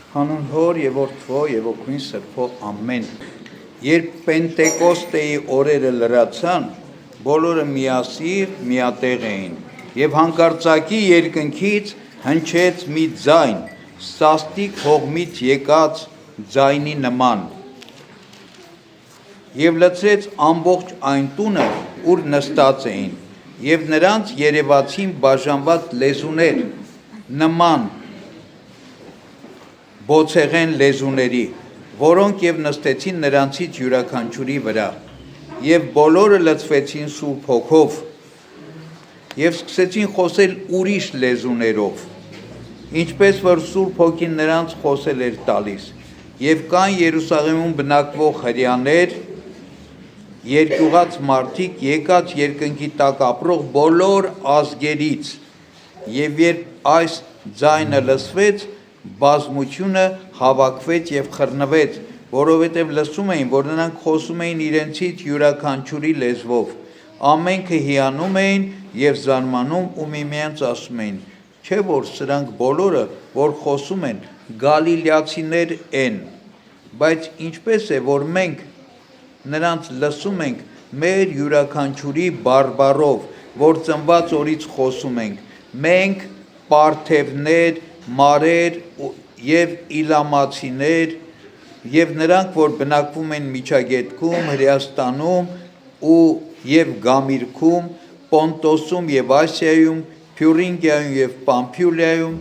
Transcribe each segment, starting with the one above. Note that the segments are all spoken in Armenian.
Հանուն Հոր եւ Որդվո եւ Օգնի Սրբո ամեն։ Երբ Պենտեկոստեի օրերը լրացան, բոլորը միասիրտ միատեղ էին, եւ հանկարծակի երկնքից հնչեց մի ձայն, սաստիկ հողմից եկած ձայնի նման, եւ լցրեց ամբողջ այն տունը, ուր նստած էին, եւ նրանց երևացին բաժանված լեզուներ, նման բոցեղեն լեզուների, որոնք եւ նստեցին նրանցից յուրաքանչյուրի վրա, եւ բոլորը լցվեցին Սուրբ Հոգով, եւ սկսեցին խոսել ուրիշ լեզուներով, ինչպես որ Սուրբ Հոգին նրանց խոսել էր տալիս, եւ կան Երուսաղեմում բնակվող հրեաներ, երկյուղած մարդիկ, եկած երկնքի տակ ապրող բոլոր ազգերից, եւ երբ այս ձայնը լսվեց, բազմությունը հավաքվեց եւ խռնվեց, որովհետեւ լսում էին, որ նրանք խոսում էին իրենցից յուրաքանչյուրի լեզվով, ամենքը հիանում էին եւ զարմանում ու միմյանց ասում էին, չէ՞ որ սրանք բոլորը, որ խոսում են, գալիլեացիներ են, բայց ինչպես է, որ մենք նրանց լսում ենք մեր յուրաքանչյուրի բարբառով, որ ծնված օրից խոսում ենք, մենք պարթևներ, մարեր եւ իլամացիներ եւ նրանք, որ բնակվում են Միջագետքում, Հրեաստանում եւ Գամիրքում, Պոնտոսում եւ Ասիայում, Փյուրինգիայում եւ Պամփյուլիայում,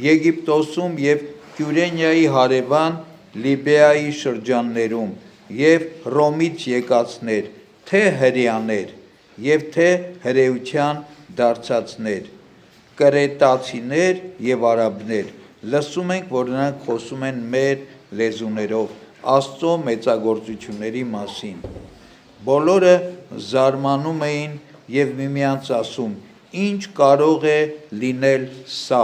Եգիպտոսում եւ Կյուրենիայի հարևան Լիբիայի շրջաններում եւ Հռոմից եկածներ, թե հրեաներ եւ թե հրեության դարձածներ, կրետացիներ եւ արաբներ, լսում ենք, որ նրանք խոսում են մեր լեզուներով, Աստծո մեծագործությունների մասին։ Բոլորը զարմանում էին եւ միմյանց ասում, ինչ կարող է լինել սա։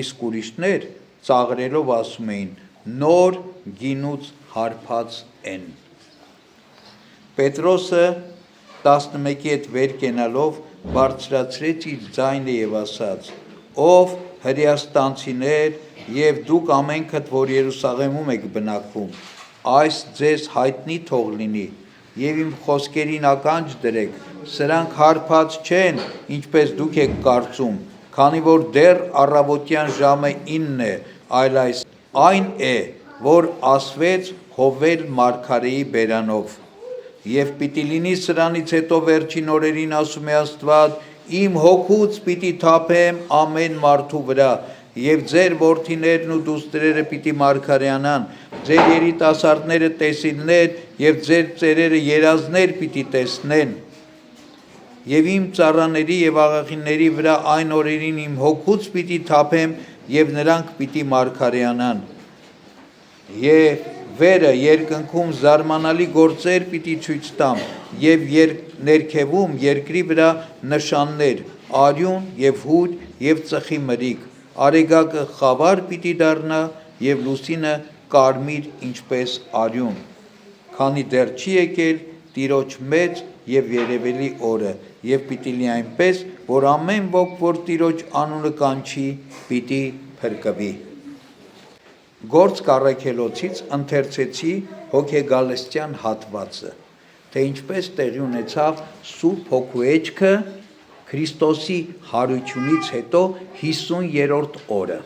Իսկ ուրիշներ ծաղրելով ասում էին, նոր գինուց հարբած են։ Պետրոսը 11-ի հետ վեր կենալով բարձրացրեց իր ձայնը եւ ասաց. Ով հրեաստանցիներ եւ դուք ամենքդ, որ Երուսաղեմում եք բնակվում, այս ձեզ հայտնի թող լինի եւ իմ խոսքերին ականջ դրեք, սրանք հարբած չեն, ինչպես դուք եք կարծում, քանի որ դեռ առավոտյան ժամը 9 է, այլ այն է, որ ասվեց Հովել մարգարեի բերանով։ Եվ պիտի լինի սրանից հետո վերջին օրերին ասում է Աստված, իմ հոգուց պիտի թափեմ ամեն մարդու վրա, եւ ձեր որդիներն ու դուստրերը պիտի մարգարեանան, ձեր երիտասարդները տեսիլներ եւ ձեր ծերերը երազներ պիտի տեսնեն։ Եվ իմ ծառաների եւ աղախինների վրա այն օրերին իմ հոգուց պիտի թափեմ եւ նրանք պիտի մարգարեանան։ Եվ վերը երկնքում զարմանալի գործեր պիտի ցույց տամ եւ ներքևում երկրի վրա նշաններ, արյուն եւ հույր եւ ծխի մրիկ, արեգակը խավար պիտի դառնա եւ լուսինը կարմիր ինչպես արյուն, քանի դեռ չի եկել Տիրոջ մեծ եւ երևելի օրը եւ պիտի լինի այնպես, որ ամեն ոք, որ Տիրոջ անունը կանչի, պիտի փրկվի։ Գործք առաքելոցից ընթերցեցի հոգեգալստյան հատվածը, թե ինչպես տեղի ունեցավ Սուրբ Հոգու էջքը Քրիստոսի հարությունից հետո 50-րդ օրը։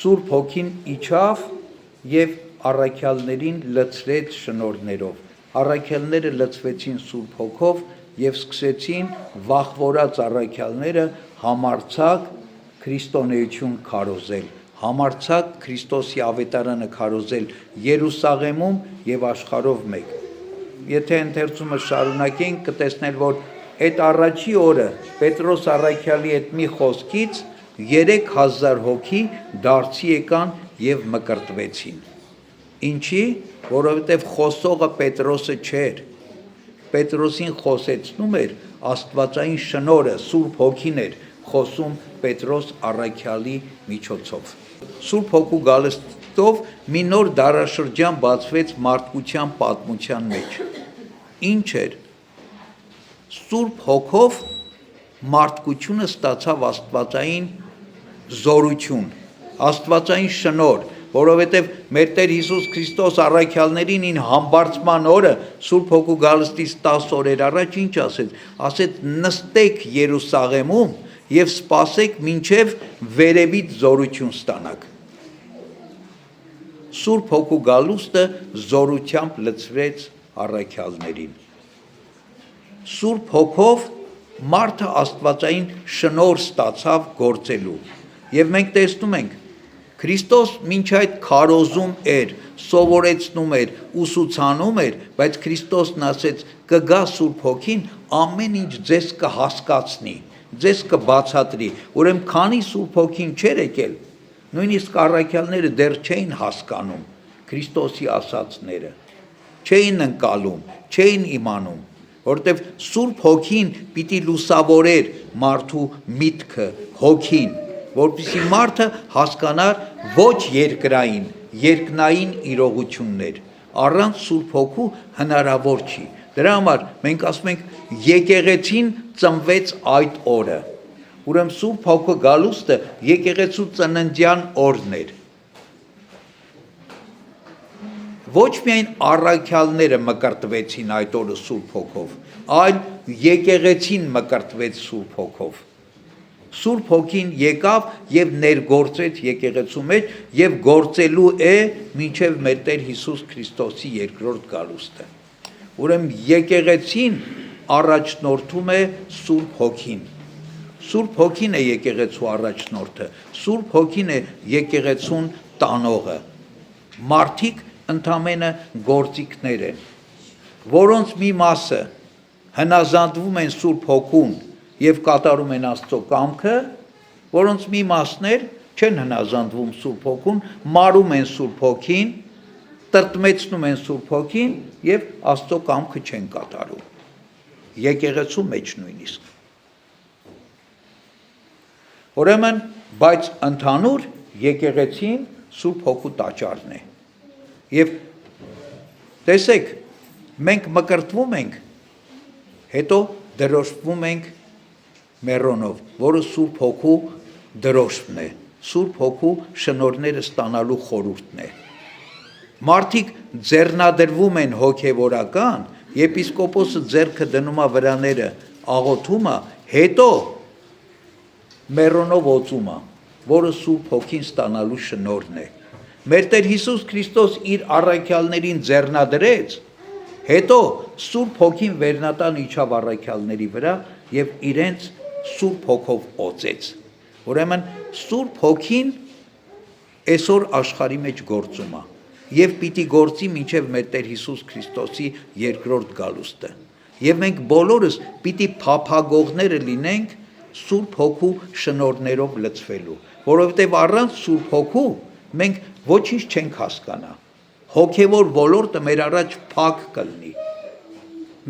Սուրբ Հոգին իջավ եւ առաքյալներին լցրեց շնորհներով։ Առաքյալները լցվեցին Սուրբ Հոգով եւ սկսեցին վախվորած առաքյալները համարձակ քրիստոնեություն քարոզել, համարձակ Քրիստոսի ավետարանը քարոզել Երուսաղեմում եւ աշխարհով մեկ։ Եթե ընթերցումը շարունակենք, կտեսնել, որ այդ առաջի օրը Պետրոս առաքյալի այդ մի խոսքից 3000 հոգի դարձի եկան եւ մկրտվեցին։ Ինչի՞, որովհետեւ խոսողը Պետրոսը չէր։ Պետրոսին խոսեցնում էր Աստվածային շնորհը, Սուրբ Հոգին էր խոսում Պետրոս առաքյալի միջոցով։ Սուրբ Հոգու գալստով մի նոր դարաշրջան բացվեց մարդկության պատմության մեջ։ Ինչ էր։ Սուրբ Հոգով մարդկությունը ստացավ աստվածային զորություն, աստվածային շնոր, որովհետև մեր Տեր Հիսուս Քրիստոս առաքյալներին ին համբարձման օրը Սուրբ Հոգու գալստից 10 օրեր առաջ ինչ ասեց, ասեց նստեք Երուսաղեմում եւ սպասեք մինչև վերևից զորություն ստանաք։ Սուրբ Հոգու գալուստը զորությամբ լցրեց առաքյալներին։ Սուրբ Հոգով մարդը աստվածային շնոր ստացավ գործելու։ Եվ մենք տեսնում ենք, Քրիստոս մինչ այդ քարոզում էր, սովորեցնում էր, ուսուցանում էր, բայց Քրիստոսն ասեց կգա Սուրբ Հոգին, ամեն ինչ ձեզ կհասկացնի, ձեզ կբացատրի։ Ուրեմն քանի Սուրբ Հոգին չէր եկել, նույնիսկ առաքյալները դեռ չէին հասկանում Քրիստոսի ասածները, չէին ընկալում, չէին իմանում, որտեվ Սուրբ Հոգին պիտի լուսավորեր մարդու միտքը, հոգին, որպեսզի մարդը հասկանար ոչ երկրային, երկնային իրողություններ, առանց Սուրբ Հոգու հնարավոր չի։ Դրա համար մենք ասում ենք եկեղեցին ծնվեց այդ օրը։ Ուրեմն Սուրբ Հոգու գալուստը եկեղեցու ծննդյան օրն էր։ Ոչ միայն առաքյալները մկրտվեցին այդ օրը Սուրբ Հոգով, այլ եկեղեցին մկրտվեց Սուրբ Հոգով։ Սուրբ Հոգին եկավ եւ ներգործեց եկեղեցու մեջ եւ գործելու է մինչեւ մեր Տեր Հիսուս Քրիստոսի երկրորդ գալուստը։ Ուրեմն եկեղեցին առաջնորդում է Սուրբ Հոգին։ Սուրբ Հոգին է եկեղեցու առաջնորդը, Սուրբ Հոգին է եկեղեցուն տանողը։ Մարդիկ ընդամենը գործիքներ են, որոնց մի մասը հնազանդվում են Սուրբ Հոգուն եւ կատարում են Աստծո կամքը, որոնց մի մասներ չեն հնազանդվում Սուրբ Հոգուն, մարում են Սուրբ Հոգին, տրտմեցնում են Սուրբ Հոգին եւ Աստծո կամքը չեն կատարում։ Եկեղեցու մեջ նույնիսկ։ Ուրեմն, բայց ընդհանուր եկեղեցին Սուրբ Հոգու տաճարն է։ Եվ տեսեք, մենք մկրտվում ենք, հետո դրոշվում ենք մեռոնով, որը Սուրբ Հոգու դրոշմն է, Սուրբ Հոգու շնորհները ստանալու խորհուրդն է։ Մարդիկ ձեռնադրվում են հոգևորական, եպիսկոպոսը ձեռքը դնում է վրաները, աղոթում է, հետո մեռոնով օծում է, որը Սուրբ Հոգին ստանալու շնորհն է։ Մեր Տեր Հիսուս Քրիստոս իր առաքյալներին ձեռնադրեց, հետո Սուրբ Հոգին վերնատան իջավ առաքյալների վրա եւ իրենց Սուրբ Հոգով օծեց։ Ուրեմն Սուրբ Հոգին այսօր աշխարհի մեջ գործում է եւ պիտի գործի մինչեւ մեր Տեր Հիսուս Քրիստոսի երկրորդ գալուստը։ Եվ մենք բոլորս պիտի փափագողները լինենք Սուրբ Հոգու շնորհներով լցվելու, որովհետեւ առանց Սուրբ Հոգու մենք ոչինչ չենք հասկանա։ Հոգևոր ոլորտը մեր առաջ փակ կլինի։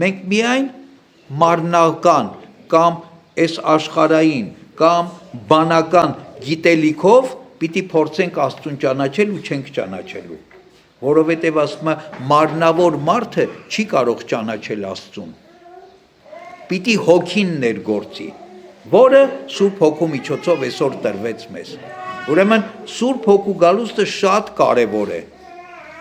Մենք միայն մարմնական կամ այս աշխարհային կամ բանական գիտելիքով պիտի փորձենք Աստծուն ճանաչել ու չենք ճանաչելու, որովհետև ասում է մարմնավոր մարդը չի կարող ճանաչել Աստծուն։ Պիտի հոգին ներգործի, որը Սուրբ Հոգու միջոցով այսօր տրվեց մեզ։ Ուրեմն Սուրբ Հոգու գալուստը շատ կարևոր է։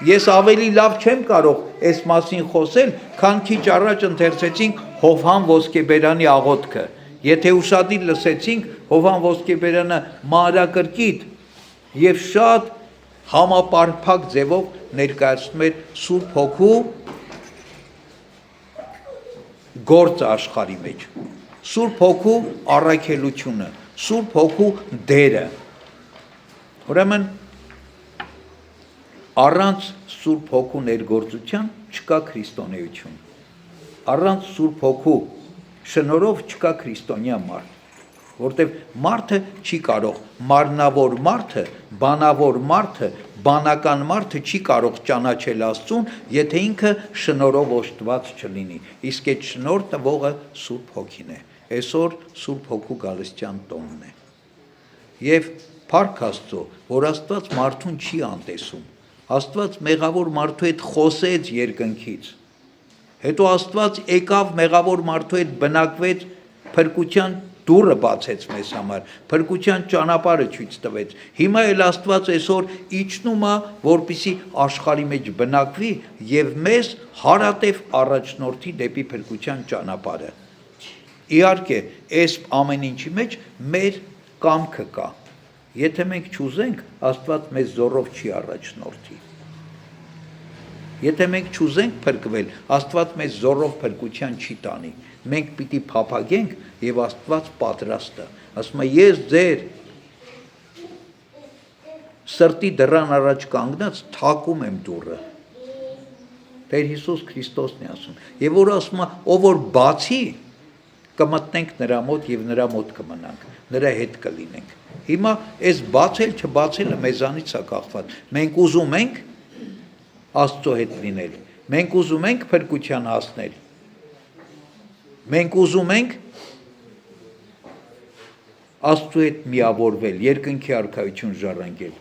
Ես ավելի լավ չեմ կարող այս մասին խոսել, քան քիչ առաջ ընթերցեցինք Հովհան Ոսկեբերյանի աղոթքը։ Եթե ուշադիր լսեցինք, Հովհան Ոսկեբերյանը մանրակրկիտ եւ շատ համապարփակ ձևով ներկայացնում էր Սուրբ Հոգու գործը աշխարհի մեջ, Սուրբ Հոգու առաքելությունը, Սուրբ Հոգու դերը։ Ուրեմն առանց Սուրբ Հոգու ներգործության չկա քրիստոնեություն։ Առանց Սուրբ Հոգու շնորհով չկա քրիստոնյա մարդ, որտեղ մարդը չի կարող, մարմնավոր մարդը, բանավոր մարդը, բանական մարդը չի կարող ճանաչել Աստծուն, եթե ինքը շնորհով օժտված չլինի։ Իսկ այդ շնորհ տվողը Սուրբ Հոգին է։ Այսօր Սուրբ Հոգու գալստյան տոնն է։ Եվ փառք Աստծո, որ Աստված մարդուն չի անտեսում։ Աստված մեղավոր մարդու հետ խոսեց երկնքից։ Հետո Աստված եկավ մեղավոր մարդու հետ բնակվեց, փրկության դուռը բացեց մեզ համար, փրկության ճանապարհը ցույց տվեց։ Հիմա էլ Աստված այսօր իջնում է, որպեսզի աշխարհի մեջ բնակվի եւ մեզ հարատև առաջնորդի դեպի փրկության ճանապարհը։ Իհարկե, այս ամեն ինչի մեջ մեր կամքը կա։ Եթե մենք չուզենք, Աստված մեզ զորով չի առաջնորդի։ Եթե մենք չուզենք փրկվել, Աստված մեզ զորով փրկության չի տանի։ Մենք պիտի փափագենք եւ Աստված պատրաստ է։ Ասում է ես ձեր սրտի դռան առաջ կանգնած թակում եմ դուռը։ Տեր Հիսուս Քրիստոսն է ասում։ Եվ որ ասում է ով որ բացի կմտնենք նրա մոտ եւ նրա մոտ կմնանք, նրա հետ կլինենք։ Հիմա այս բացել չբացելը մեզանից է կախված։ Մենք ուզում ենք Աստծո հետ լինել։ Մենք ուզում ենք փրկության հասնել։ Մենք ուզում ենք Աստծո հետ միավորվել, երկնքի արքայություն ժառանգել։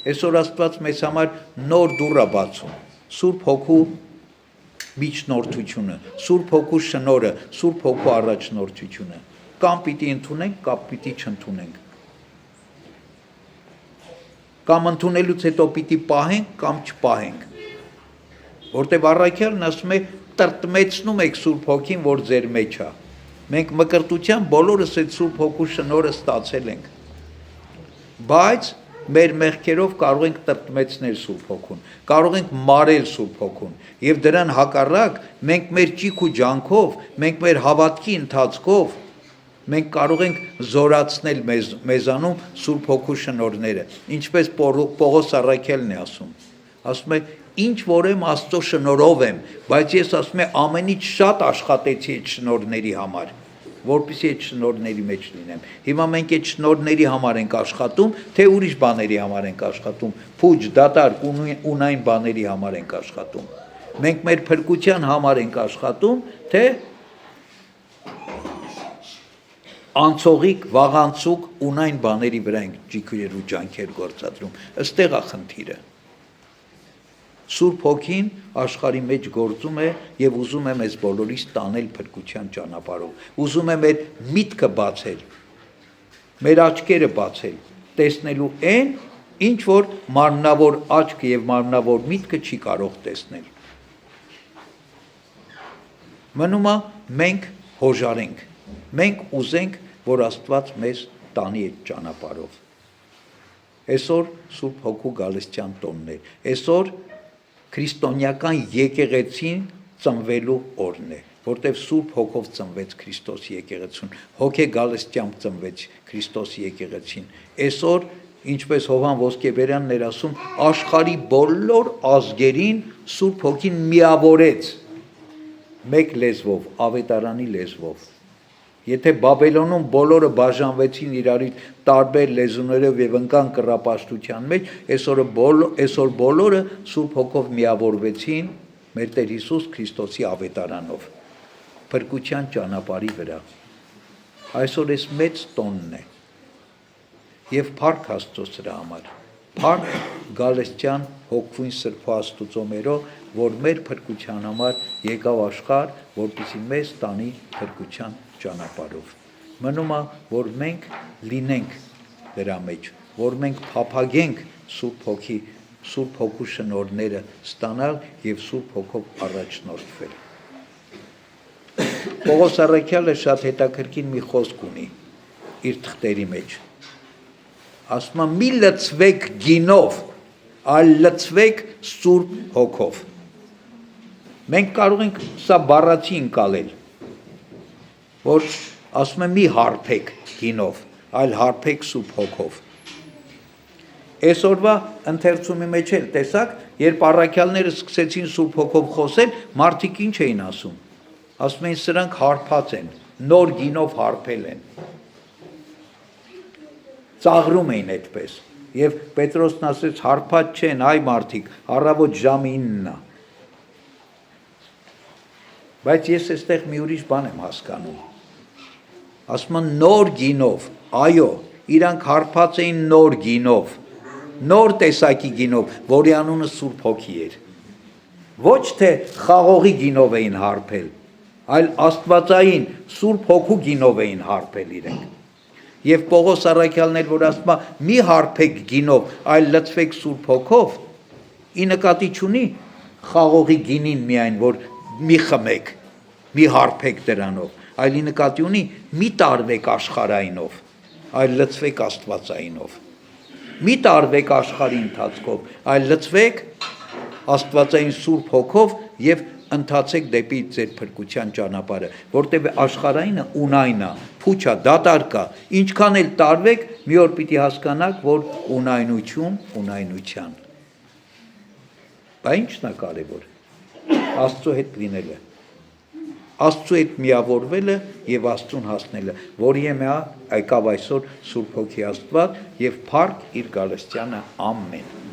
Այսօր Աստված մեզ համար նոր դուռ է բացում։ Սուրբ Հոգու միջնորդությունը, Սուրբ Հոգու շնորհը, Սուրբ Հոգու առաջնորդությունը։ Կամ պիտի ընդունենք, կամ պիտի չընդունենք։ Կամ ընդունելուց հետո պիտի պահենք, կամ չպահենք։ Որտեւ առաքյալն ասում է տրտմեցնում եք Սուրբ Հոգին, որ ձեր մեջ է։ Մենք մկրտության բոլորս այդ Սուրբ Հոգու շնորհը ստացել ենք։ Բայց մեր մեղքերով կարող ենք տրտմեցնել Սուրբ Հոգուն, կարող ենք մարել Սուրբ Հոգուն, եւ դրան հակառակ մենք մեր ճիք ու ջանքով, մենք մեր հավատքի ընթացքով մենք կարող ենք զորացնել մեզանում Սուրբ Հոգու շնորհները, ինչպես Պողոս առաքյալն է ասում։ Ասում է ինչ որ եմ Աստծո շնորհով եմ, բայց ես ասում եմ ամենից շատ աշխատեցի այդ շնորհների համար, որպեսզի այդ շնորհների մեջ լինեմ։ Հիմա մենք այդ շնորհների համար ենք աշխատում, թե ուրիշ բաների համար ենք աշխատում, փուջ, դատարկ, ունայն բաների համար ենք աշխատում։ Մենք մեր փրկության համար ենք աշխատում, թե անցողիկ, վաղանցուկ, ունայն բաների վրա ենք ջիքեր ու ջանքեր գործադրում։ Այստեղ է խնդիրը։ Սուրբ Հոգին աշխարհի մեջ գործում է եւ ուզում է մեզ բոլորիս տանել փրկության ճանապարհով։ Ուզում է մեր միտքը բացել, մեր աչքերը բացել, տեսնելու այն, ինչ որ մարմնավոր աչքը եւ մարմնավոր միտքը չի կարող տեսնել։ Մնում է մենք հոժարենք, մենք ուզենք, որ Աստված մեզ տանի այդ ճանապարհով։ Այսօր Սուրբ Հոգու գալստյան տոնն է։ Այսօր քրիստոնեական եկեղեցին ծնվելու օրն է, որտեղ Սուրբ Հոգով ծնվեց Քրիստոս եկեղեցուն, հոգե գալստյամբ ծնվեց Քրիստոս եկեղեցին։ Այսօր, ինչպես Հովհան Ոսկեբերյանն էր ասում, աշխարհի բոլոր ազգերին Սուրբ Հոգին միավորեց մեկ լեզվով, ավետարանի լեզվով։ Եթե Բաբելոնում բոլորը բաժանվեցին իրարից տարբեր լեզուներով եւ ընկան կռապաշտության մեջ, այսօր բոլորը Սուրբ Հոգով միավորվեցին մեր Տեր Հիսուս Քրիստոսի ավետարանով, փրկության ճանապարհի վրա։ Այսօր այս մեծ տոնն է եւ փառք Աստծո սրա համար։ Փառք Գալստյան հոգվույն Սրբո Աստուծո մերո, որ մեր փրկության համար եկավ աշխարհ, որպեսզի մեզ տանի փրկության ճանապարհով։ Մնում է, որ մենք լինենք դրա մեջ, որ մենք փափագենք Սուրբ Հոգու շնորհները ստանալ եւ Սուրբ Հոգով առաջնորդվել։ Պողոս առաքյալը շատ հետաքրքիր մի խոսք ունի իր թղթերի մեջ։ Ասում է մի լցվեք գինով, այլ լցվեք Սուրբ Հոգով։ Մենք կարող ենք սա բառացի ընկալել, որ ասում է մի հարբեք գինով, այլ հարբեք Սուրբ Հոգով։ Այսօրվա ընթերցումի մեջ էլ տեսակ, երբ առաքյալները սկսեցին Սուրբ Հոգով խոսել, մարդիկ ինչ էին ասում։ Ասում էին սրանք հարբած են, նոր գինով հարբել են։ Ծաղրում էին այդպես։ Եվ Պետրոսն ասեց հարբած չեն, այ մարդիկ, առավոտ ժամը 9-ն է։ Բայց ես այստեղ մի ուրիշ բան եմ հասկանում։ Ասում են նոր գինով, այո, իրանք հարբած էին նոր գինով, նոր տեսակի գինով, որի անունը Սուրբ Հոգի էր։ Ոչ թե խաղողի գինով էին հարբել, այլ աստվածային Սուրբ Հոգու գինով էին հարբել իրենք։ Եվ Պողոս առաքյալն էլ որ ասում է մի հարբեք գինով, այլ լցվեք Սուրբ Հոգով, ի նկատի չունի խաղողի գինին միայն, որ մի խմեք, մի հարբեք դրանով, այլ ի նկատի ունի մի տարվեք աշխարհայինով, այլ լցվեք աստվածայինով։ Մի տարվեք աշխարհի ընթացքով, այլ լցվեք աստվածային Սուրբ Հոգով եւ ընթացեք դեպի ձեր փրկության ճանապարհը, որտեղ աշխարհայինը ունայն է, փուչ է, դատարկ է, ինչքան էլ տարվեք, մի օր պիտի հասկանաք, որ ունայնություն ունայնության։ Բա ի՞նչն է կարևոր։ Աստծո հետ լինելը, Աստծո հետ միավորվելը եւ Աստծուն հասնելը, որի է եկավ այսօր Սուրբ Հոգի Աստված եւ փառք իր գալստյանը ամեն։